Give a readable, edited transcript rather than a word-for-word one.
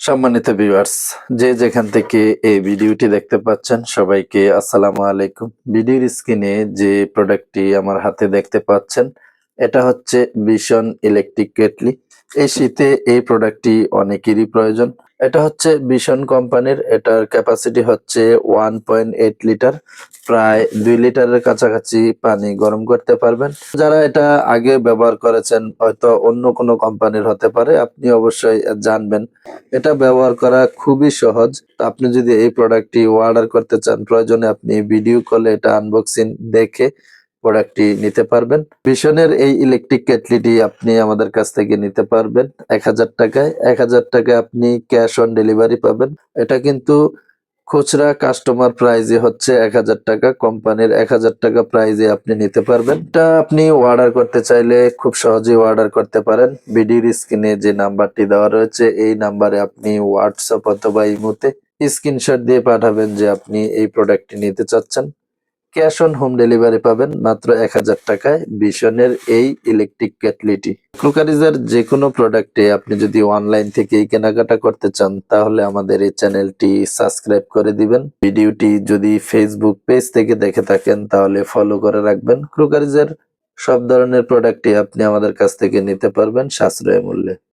সম্মানিত ভিউয়ার্স, যে যেখান থেকে এই ভিডিওটি দেখতে পাচ্ছেন সবাইকে আসসালামু আলাইকুম। ভিডিওর স্ক্রিনে যে প্রোডাক্টটি আমার হাতে দেখতে পাচ্ছেন এটা হচ্ছে ভিশন ইলেকট্রিক কেটলি। এই শীতে এই প্রোডাক্টটি অনেকেরই প্রয়োজন। এটা হচ্ছে ভিশন কোম্পানির, এটার ক্যাপাসিটি হচ্ছে 1.8 লিটার, প্রায় 2 লিটারের কাছাকাছি পানি গরম করতে পারবেন। যারা এটা আগে ব্যবহার করেছেন হয়তো অন্য কোনো কোম্পানির হতে পারে, আপনি অবশ্যই জানবেন। এটা ব্যবহার করা খুবই সহজ। তো আপনি যদি এই প্রোডাক্টটি অর্ডার করতে চান, প্রয়োজনে আপনি ভিডিও কলে এটা আনবক্সিং দেখে প্রোডাক্টটি নিতে পারবেন। ভিশনের এই ইলেকট্রিক কেটলিটি আপনি আমাদের কাছ থেকে নিতে পারবেন ১,০০০ টাকায়। ১,০০০ টাকায় আপনি ক্যাশ অন ডেলিভারি পাবেন। এটা কিন্তু খুচরা কাস্টমার প্রাইজে হচ্ছে ১,০০০ টাকা, কোম্পানির ১,০০০ টাকা প্রাইজে আপনি নিতে পারবেন। এটা আপনি অর্ডার করতে চাইলে খুব সহজেই অর্ডার করতে পারেন। ভিডিওর স্ক্রিনে যে নাম্বারটি দেওয়া রয়েছে এই নাম্বারে আপনি হোয়াটসঅ্যাপ অথবা ইমোতে স্ক্রিনশট দিয়ে পাঠাবেন যে আপনি এই প্রোডাক্টটি নিতে চাচ্ছেন। ক্যাশ অন হোম ডেলিভারি পাবেন মাত্র ১,০০০ টাকায় ভিশনের এই ইলেকট্রিক কেটলিটি। ক্রোকারিজের যেকোনো প্রোডাক্টে আপনি যদি অনলাইন থেকেই কেনাকাটা করতে চান তাহলে আমাদের এই চ্যানেলটি সাবস্ক্রাইব করে দিবেন। ভিডিওটি যদি ফেসবুক পেজ থেকে দেখে থাকেন তাহলে ফলো করে রাখবেন। ক্রোকারিজের সব ধরনের প্রোডাক্টই আপনি আমাদের কাছ থেকে নিতে পারবেন সাশ্রয়ী মূল্যে।